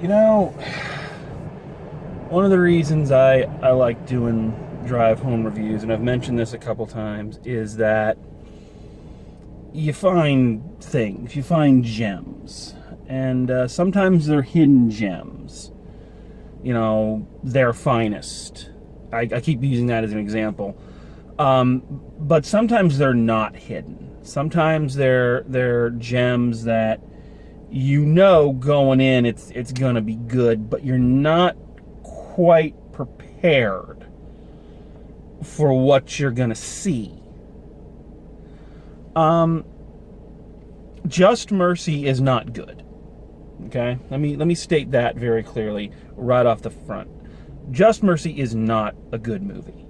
You know, one of the reasons I like doing drive home reviews, and I've mentioned this a couple times, is that you find things, you find gems, and sometimes they're hidden gems. You know, their finest. I keep using that as an example. But sometimes they're not hidden. Sometimes they're gems that you know going in it's gonna be good, but you're not quite prepared for what you're gonna see. Just Mercy is not good. Okay? Let me state that very clearly right off the front. Just Mercy is not a good movie.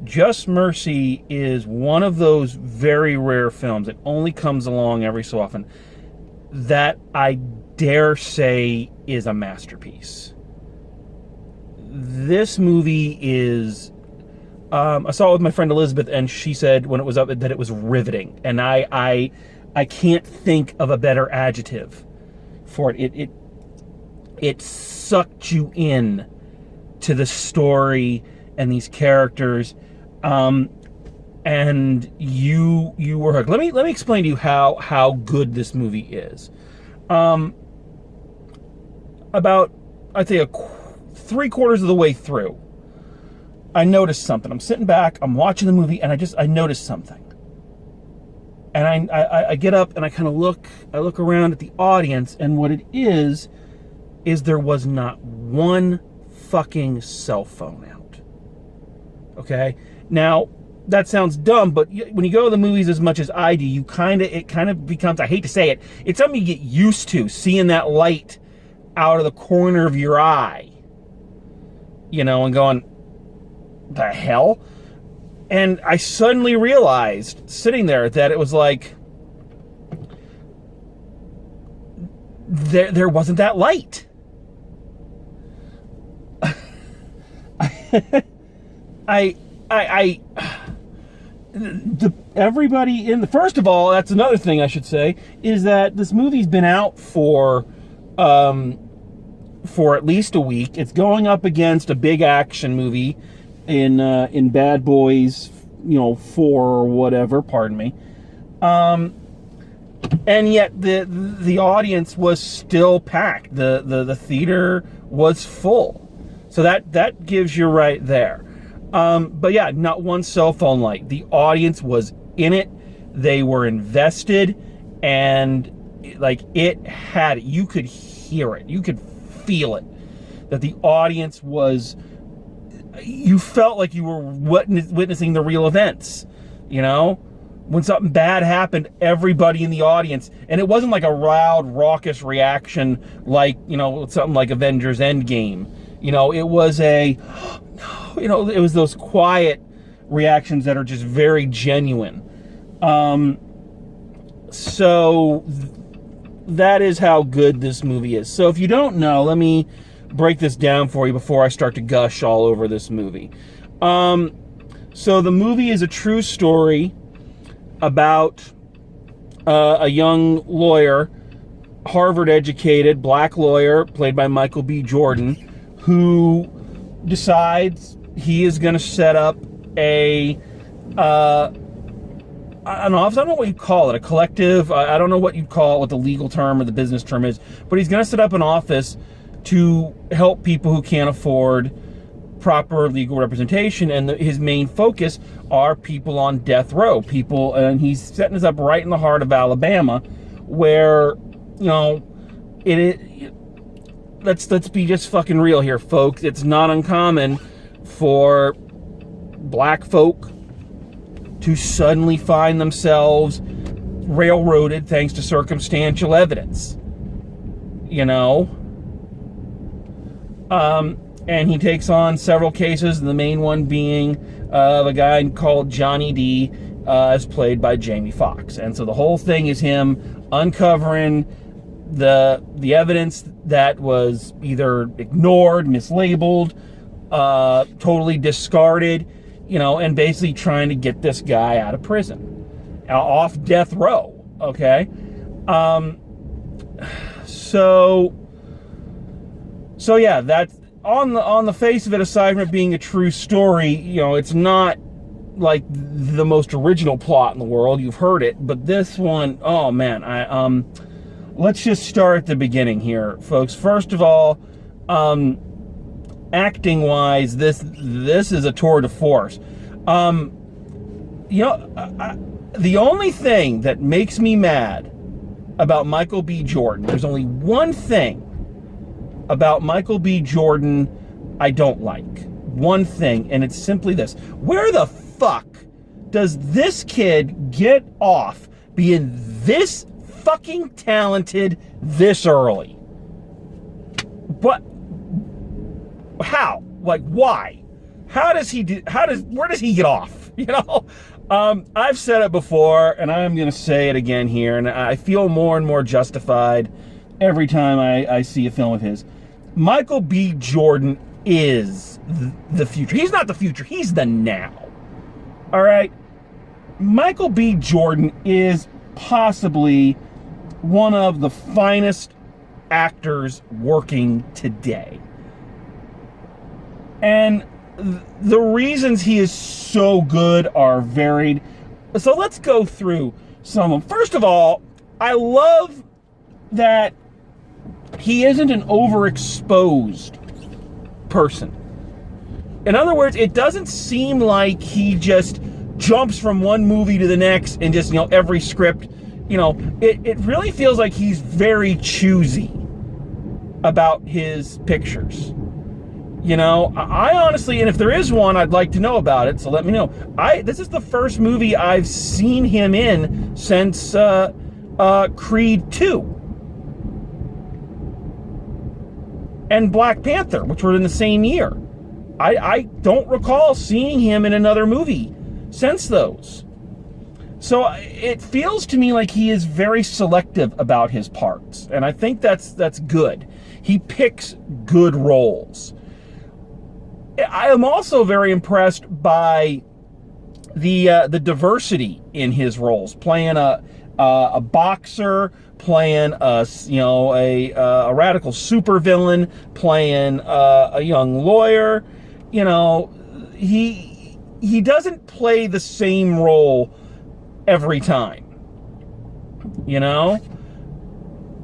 Just Mercy is one of those very rare films that only comes along every so often that I dare say is a masterpiece. This movie is... I saw it with my friend Elizabeth, and she said when it was up that it was riveting. And I can't think of a better adjective for it. It sucked you in to the story and these characters, and you were hooked. Let me explain to you how good this movie is. About, I'd say, 3/4 of the way through, I noticed something. I'm sitting back, I'm watching the movie, and I noticed something. And I get up and I kind of look around at the audience, and what it is there was not one fucking cell phone out. Okay? Now, that sounds dumb, but when you go to the movies as much as I do, it kind of becomes, I hate to say it, it's something you get used to, seeing that light out of the corner of your eye. You know, and going, the hell? And I suddenly realized, sitting there, that it was like, there wasn't that light. Everybody in the... First of all, that's another thing I should say, is that this movie's been out for at least a week. It's going up against a big action movie in Bad Boys, 4 or whatever, pardon me. And yet the audience was still packed. The theater was full. So that gives you right there. But yeah, not one cell phone light. The audience was in it. They were invested, and you could hear it. You could feel it. That the audience was... You felt like you were witnessing the real events, When something bad happened, everybody in the audience, and it wasn't like a loud, raucous reaction like, something like Avengers Endgame. It was it was those quiet reactions that are just very genuine. So that is how good this movie is. So if you don't know, let me break this down for you before I start to gush all over this movie. So the movie is a true story about a young lawyer, Harvard-educated black lawyer, played by Michael B. Jordan, who decides he is going to set up an office. I don't know what you call it, a collective. I don't know what you call it, what the legal term or the business term is, but he's going to set up an office to help people who can't afford proper legal representation, and his main focus are people on death row, and he's setting this up right in the heart of Alabama, where, let's be just fucking real here, folks. It's not uncommon for black folk to suddenly find themselves railroaded thanks to circumstantial evidence, and he takes on several cases, the main one being a guy called Johnny D, as played by Jamie Foxx. And so the whole thing is him uncovering the evidence that was either ignored, mislabeled, totally discarded, and basically trying to get this guy out of prison, off death row, okay? So So yeah, that's on the face of it, aside from it being a true story, it's not like the most original plot in the world. You've heard it, but this one, oh man, let's just start at the beginning here, folks. First of all, acting wise, this is a tour de force. The only thing that makes me mad about Michael B. Jordan, there's only one thing about Michael B. Jordan I don't like. One thing, and it's simply this. Where the fuck does this kid get off being this fucking talented this early? What? How? Like, why? Where does he get off? I've said it before, and I'm going to say it again here, and I feel more and more justified every time I see a film of his. Michael B. Jordan is the future. He's not the future. He's the now. All right? Michael B. Jordan is possibly one of the finest actors working today. And the reasons he is so good are varied. So let's go through some of them. First of all, I love that he isn't an overexposed person. In other words, it doesn't seem like he just jumps from one movie to the next and just, every script, it really feels like he's very choosy about his pictures. I honestly, and if there is one, I'd like to know about it, so let me know. This is the first movie I've seen him in since Creed 2 and Black Panther, which were in the same year. I don't recall seeing him in another movie since those. So it feels to me like he is very selective about his parts, and I think that's good. He picks good roles. I am also very impressed by the diversity in his roles, playing a boxer, playing a radical supervillain, playing a young lawyer. He doesn't play the same role every time.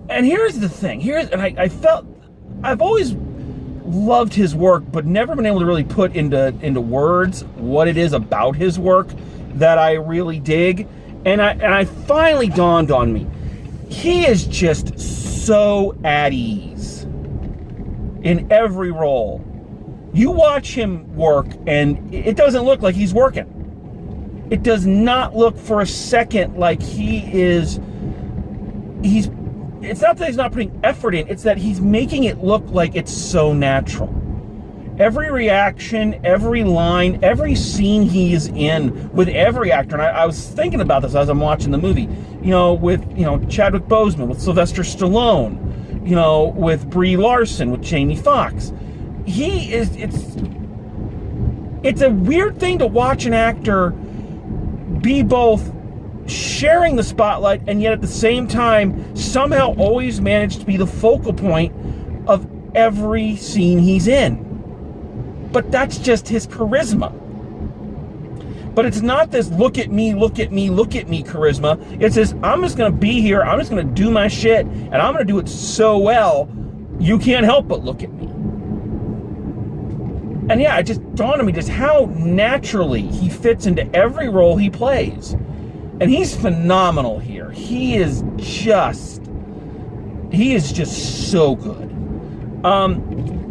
And here's the thing. I've always loved his work, but never been able to really put into words what it is about his work that I really dig. And I finally dawned on me. He is just so at ease in every role. You watch him work, and it doesn't look like he's working. It does not look for a second like it's not that he's not putting effort in, it's that he's making it look like it's so natural. Every reaction, every line, every scene he is in with every actor, and I was thinking about this as I'm watching the movie, with, Chadwick Boseman, with Sylvester Stallone, with Brie Larson, with Jamie Foxx. It's a weird thing to watch an actor be both sharing the spotlight and yet at the same time somehow always manage to be the focal point of every scene he's in. But that's just his charisma. But it's not this look at me charisma. It's this, I'm just going to be here, I'm just going to do my shit, and I'm going to do it so well, you can't help but look at me. And yeah, it just dawned on me just how naturally he fits into every role he plays. And he's phenomenal here. He is just so good.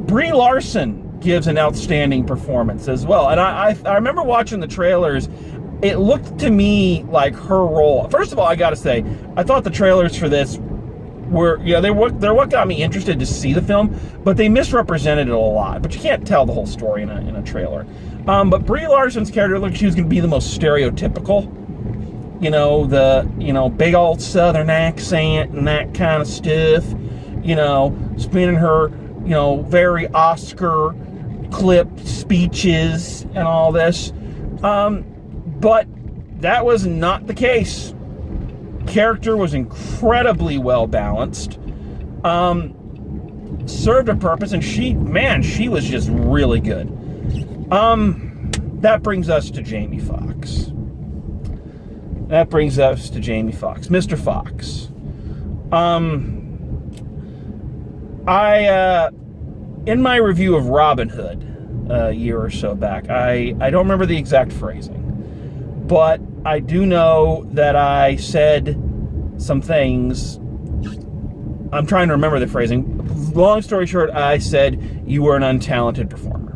Brie Larson gives an outstanding performance as well. And I remember watching the trailers. It looked to me like her role. First of all, I got to say, I thought the trailers for this were, they're what got me interested to see the film, but they misrepresented it a lot. But you can't tell the whole story in a trailer. But Brie Larson's character looked like she was going to be the most stereotypical. The big old Southern accent and that kind of stuff. Spinning her, very Oscar clipped speeches and all this. But that was not the case. Character was incredibly well balanced. served a purpose, and she was just really good. That brings us to Jamie Foxx. Mr. Fox. In my review of Robin Hood a year or so back, I don't remember the exact phrasing, but I do know that I said some things. I'm trying to remember the phrasing. Long story short, I said you were an untalented performer.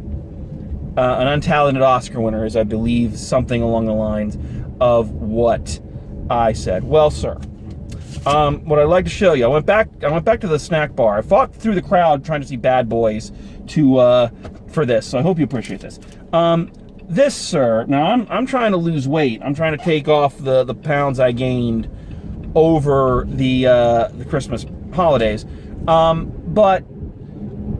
An untalented Oscar winner is, I believe, something along the lines of what I said. Well, sir, what I'd like to show you, I went back to the snack bar. I fought through the crowd trying to see Bad Boys for this, so I hope you appreciate this. This, sir, now I'm trying to lose weight. I'm trying to take off the pounds I gained over the Christmas holidays. But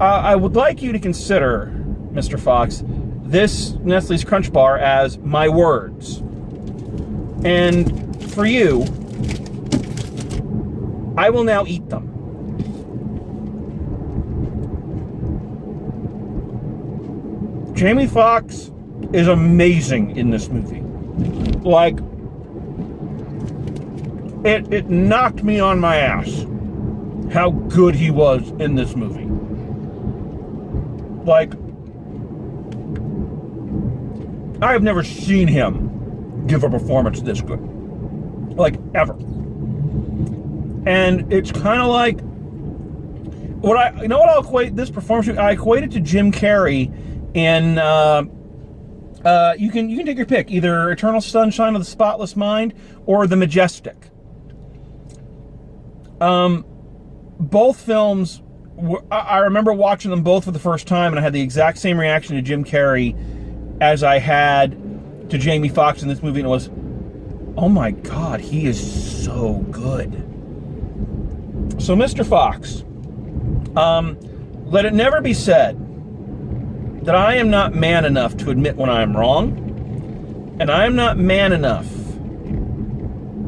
I would like you to consider, Mr. Fox, this Nestle's Crunch Bar as my words. And for you, I will now eat them. Jamie Foxx is amazing in this movie. Like, it knocked me on my ass how good he was in this movie. Like, I have never seen him give a performance this good. Like, ever. And it's kind of like, I'll equate this performance to? I equate it to Jim Carrey in, you can take your pick, either Eternal Sunshine of the Spotless Mind or The Majestic. Both films, I remember watching them both for the first time, and I had the exact same reaction to Jim Carrey as I had to Jamie Foxx in this movie, and it was, oh my God, he is so good. So, Mr. Fox, let it never be said that I am not man enough to admit when I am wrong, and I am not man enough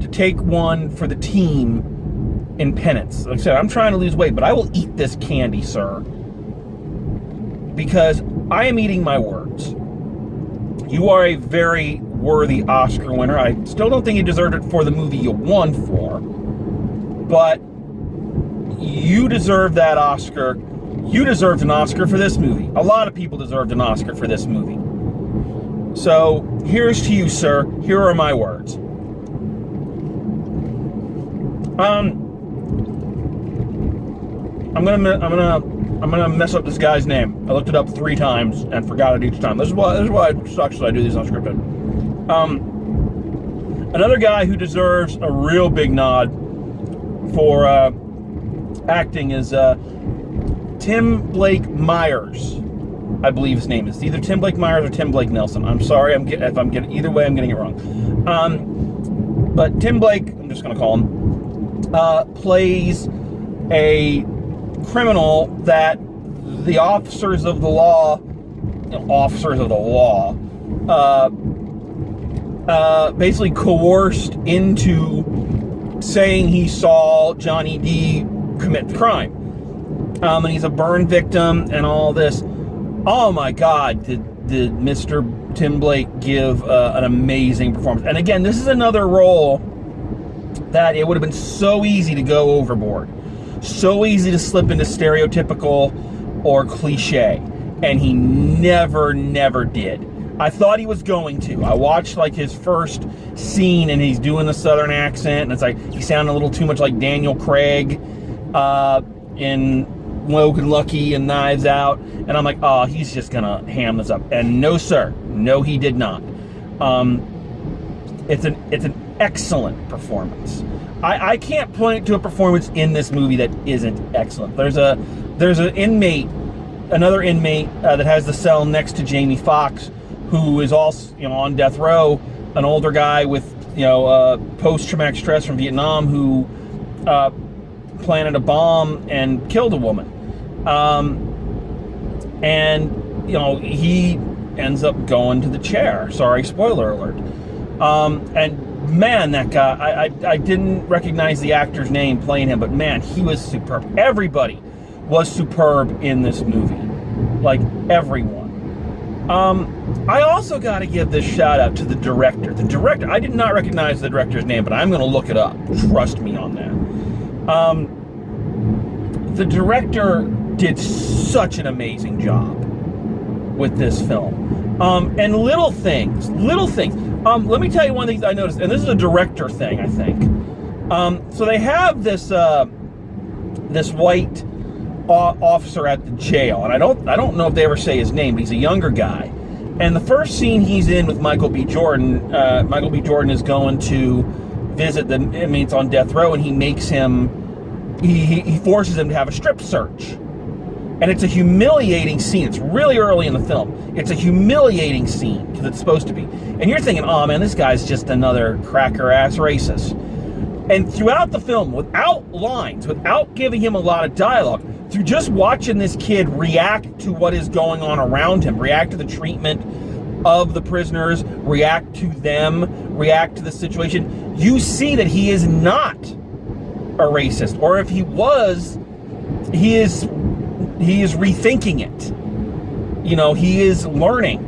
to take one for the team in penance. Like I said, I'm trying to lose weight, but I will eat this candy, sir, because I am eating my words. You are a very worthy Oscar winner. I still don't think you deserved it for the movie you won for, but you deserve that Oscar. You deserved an Oscar for this movie. A lot of people deserved an Oscar for this movie. So, here's to you, sir. Here are my words. I'm gonna mess up this guy's name. I looked it up 3 times and forgot it each time. This is why it sucks that I do these unscripted. Another guy who deserves a real big nod for acting is Tim Blake Myers. I believe his name is either Tim Blake Myers or Tim Blake Nelson. I'm sorry, if I'm getting either way, I'm getting it wrong. But Tim Blake, I'm just gonna call him, plays a criminal that the officers of the law basically coerced into saying he saw Johnny D commit the crime. And he's a burn victim and all this. Oh my God, did Mr. Tim Blake give an amazing performance. And again, this is another role that it would have been so easy to go overboard. So easy to slip into stereotypical or cliche. And he never did. I thought he was going to. I watched like his first scene and he's doing the Southern accent, and it's like he sounded a little too much like Daniel Craig in Logan Lucky and Knives Out. And I'm like, oh, he's just gonna ham this up. And no, sir. No, he did not. It's an excellent performance. I can't point to a performance in this movie that isn't excellent. There's another inmate that has the cell next to Jamie Foxx, who is also on death row, an older guy with post-traumatic stress from Vietnam who planted a bomb and killed a woman, and he ends up going to the chair. Sorry, spoiler alert. And man, that guy, I didn't recognize the actor's name playing him, but man, he was superb. Everybody was superb in this movie. Like, everyone. I also got to give this shout out to the director. The director, I did not recognize the director's name, but I'm going to look it up. Trust me on that. The director did such an amazing job with this film. And little things. Let me tell you one thing I noticed, and this is a director thing, I think. So they have this white officer at the jail, and I don't know if they ever say his name, but he's a younger guy. And the first scene he's in with Michael B. Jordan, Michael B. Jordan is going to visit the inmates on death row, and he forces him to have a strip search. And it's a humiliating scene. It's really early in the film. It's a humiliating scene, because it's supposed to be. And you're thinking, oh man, this guy's just another cracker-ass racist. And throughout the film, without lines, without giving him a lot of dialogue, through just watching this kid react to what is going on around him, react to the treatment of the prisoners, react to them, react to the situation, you see that he is not a racist. Or if he was, he is rethinking it. You know, he is learning.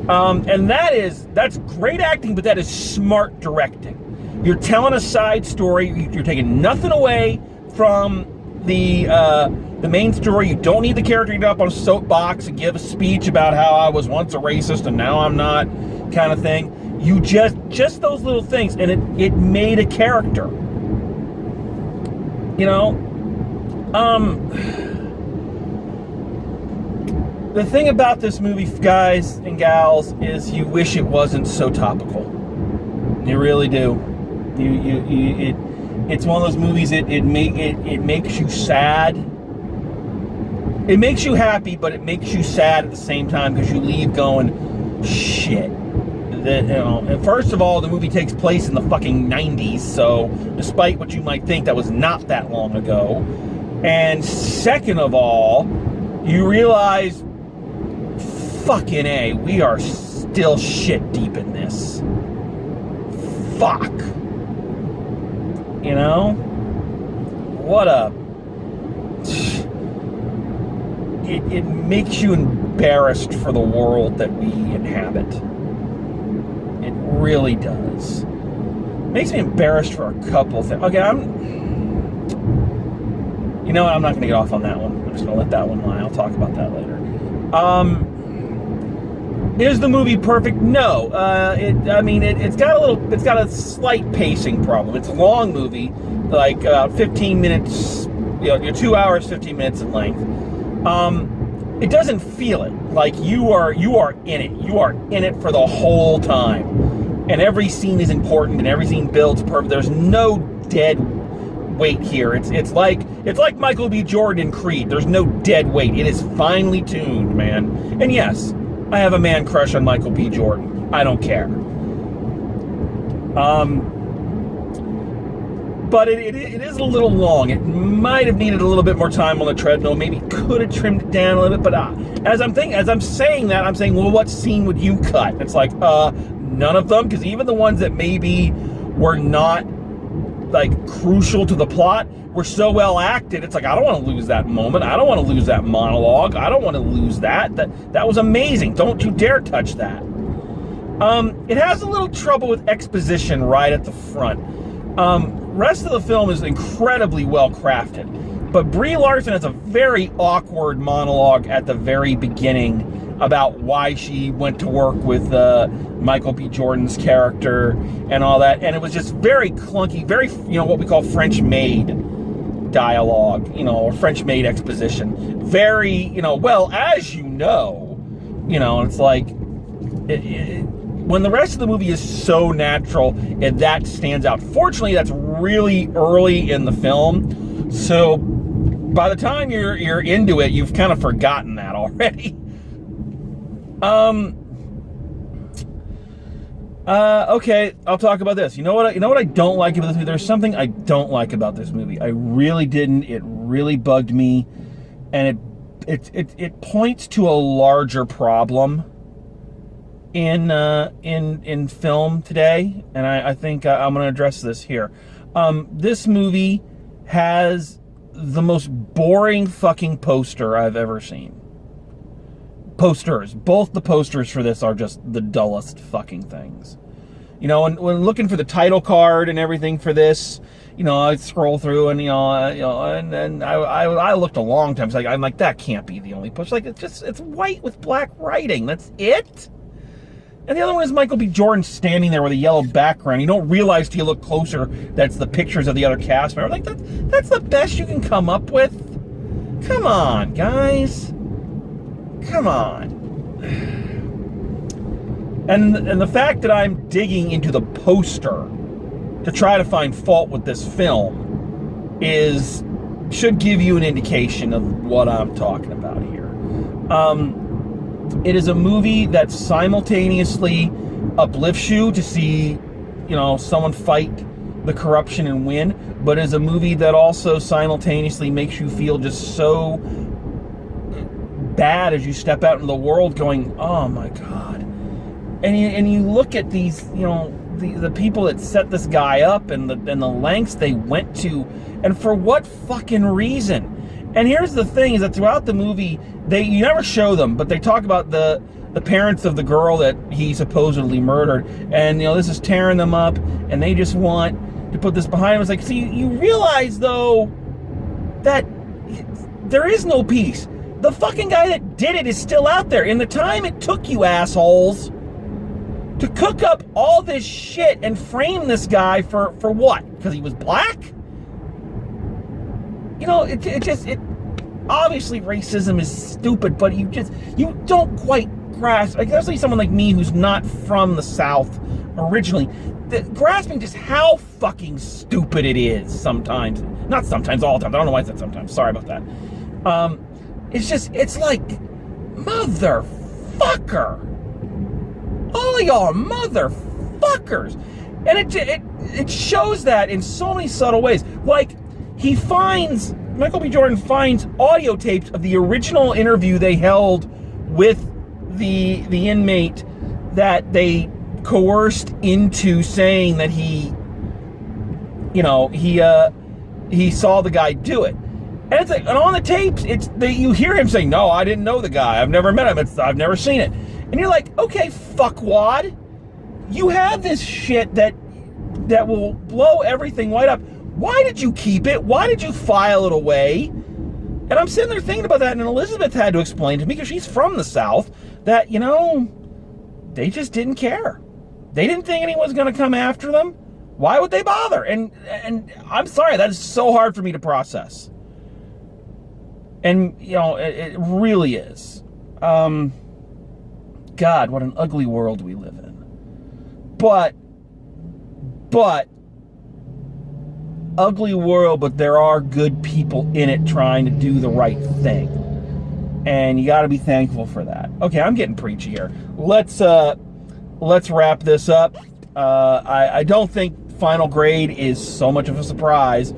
And that's great acting, but that is smart directing. You're telling a side story. You're taking nothing away from the main story. You don't need the character to get up on a soapbox and give a speech about how I was once a racist and now I'm not, kind of thing. You just those little things, and it made a character. You know, the thing about this movie, guys and gals, is you wish it wasn't so topical. You really do. It's one of those movies. It makes you sad. It makes you happy, but it makes you sad at the same time, because you leave going, shit. And first of all, the movie takes place in the fucking 90s, so despite what you might think, that was not that long ago. And second of all, you realize, fucking A, we are still shit deep in this. Fuck. You know? What a... It makes you embarrassed for the world that we inhabit. It really does. It makes me embarrassed for a couple things. Okay, you know what? I'm not going to get off on that one. I'm just going to let that one lie. I'll talk about that later. Is the movie perfect? No. It's got a slight pacing problem. It's a long movie, like 15 minutes. You know, 2 hours, 15 minutes in length. It doesn't feel it. Like you are in it. You are in it for the whole time, and every scene is important, and every scene builds perfect. There's no dead weight here. It's like Michael B. Jordan in Creed. There's no dead weight. It is finely tuned, man. And yes, I have a man crush on Michael B. Jordan. I don't care. But it is a little long. It might have needed a little bit more time on the treadmill. Maybe could have trimmed it down a little bit. But as I'm saying that, I'm saying, well, what scene would you cut? It's like, none of them, because even the ones that maybe were not like crucial to the plot were so well acted. It's like, I don't want to lose that moment. I don't want to lose that monologue. I don't want to lose that. That was amazing. Don't you dare touch that. It has a little trouble with exposition right at the front. Rest of the film is incredibly well crafted, but Brie Larson has a very awkward monologue at the very beginning about why she went to work with Michael B. Jordan's character and all that, and it was just very clunky, very, what we call French-made dialogue, or French-made exposition. Very, well, as it's like, when the rest of the movie is so natural, and that stands out. Fortunately, that's really early in the film, so by the time you're into it, you've kind of forgotten that already. Okay, I'll talk about this. You know what I don't like about this movie? There's something I don't like about this movie. I really didn't. It really bugged me, and it points to a larger problem in film today, and I think I'm going to address this here. This movie has the most boring fucking poster I've ever seen. Posters. Both the posters for this are just the dullest fucking things. You know, when looking for the title card and everything for this, you know, I scroll through and and I looked a long time. So I'm like, that can't be the only poster. Like, it's white with black writing. That's it. And the other one is Michael B. Jordan standing there with a yellow background. You don't realize till you look closer that's the pictures of the other cast members. Like, that's the best you can come up with. Come on, guys. Come on. And the fact that I'm digging into the poster to try to find fault with this film should give you an indication of what I'm talking about here. It is a movie that simultaneously uplifts you to see, someone fight the corruption and win, but is a movie that also simultaneously makes you feel just so bad as you step out into the world going, oh my God. And you look at these, the people that set this guy up and the lengths they went to, and for what fucking reason? And here's the thing, is that throughout the movie, you never show them, but they talk about the parents of the girl that he supposedly murdered, and this is tearing them up, and they just want to put this behind them. It's like, see, you realize though that there is no peace. The fucking guy that did it is still out there. In the time it took you assholes to cook up all this shit and frame this guy for what? Because he was black? It obviously racism is stupid, but you don't quite grasp, especially someone like me who's not from the South originally, grasping just how fucking stupid it is sometimes. Not sometimes, all the time. I don't know why I said sometimes. Sorry about that. It's like, motherfucker. All y'all motherfuckers. And it shows that in so many subtle ways. Like, Michael B. Jordan finds audio tapes of the original interview they held with the inmate that they coerced into saying that he saw the guy do it. And it's like, and on the tapes, you hear him saying, "No, I didn't know the guy. I've never met him. I've never seen it." And you're like, okay, fuckwad, you have this shit that will blow everything right up. Why did you keep it? Why did you file it away? And I'm sitting there thinking about that, and Elizabeth had to explain to me, because she's from the South, that, they just didn't care. They didn't think anyone was going to come after them. Why would they bother? And I'm sorry, that is so hard for me to process. And, it really is. God, what an ugly world we live in. But, ugly world, but there are good people in it trying to do the right thing. And you got to be thankful for that. Okay, I'm getting preachy here. Let's wrap this up. I don't think Final Grade is so much of a surprise.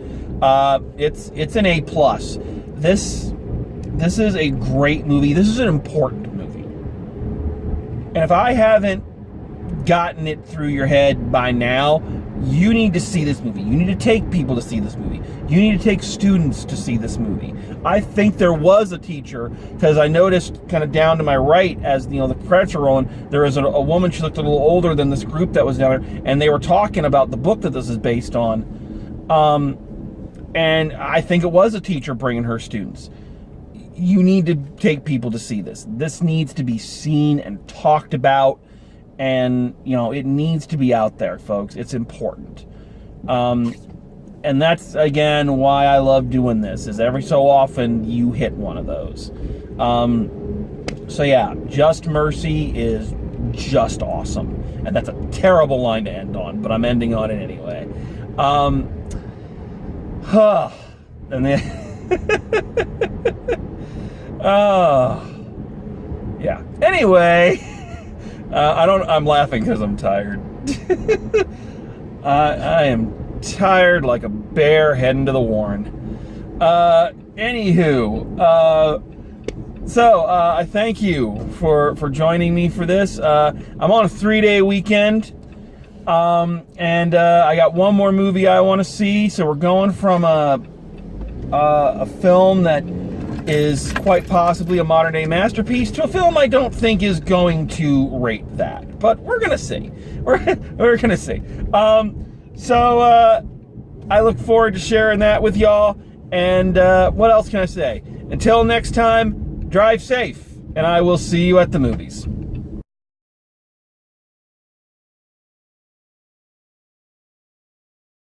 It's an A+. This is a great movie. This is an important movie. And if I haven't gotten it through your head by now, you need to see this movie. You need to take people to see this movie. You need to take students to see this movie. I think there was a teacher, because I noticed kind of down to my right as the credits are rolling, there was a woman, she looked a little older than this group that was down there, and they were talking about the book that this is based on. And I think it was a teacher bringing her students. You need to take people to see this. This needs to be seen and talked about. And, it needs to be out there, folks. It's important. And that's, again, why I love doing this, is every so often you hit one of those. So, yeah, Just Mercy is just awesome. And that's a terrible line to end on, but I'm ending on it anyway. And then... yeah. Anyway... I'm laughing because I'm tired. I am tired like a bear heading to the warren. So I thank you for joining me for this. I'm on a 3-day weekend. And I got one more movie I want to see. So we're going from a film that is quite possibly a modern day masterpiece to a film I don't think is going to rate that. But we're gonna see. We're gonna see. So I look forward to sharing that with y'all. And what else can I say? Until next time, drive safe, and I will see you at the movies.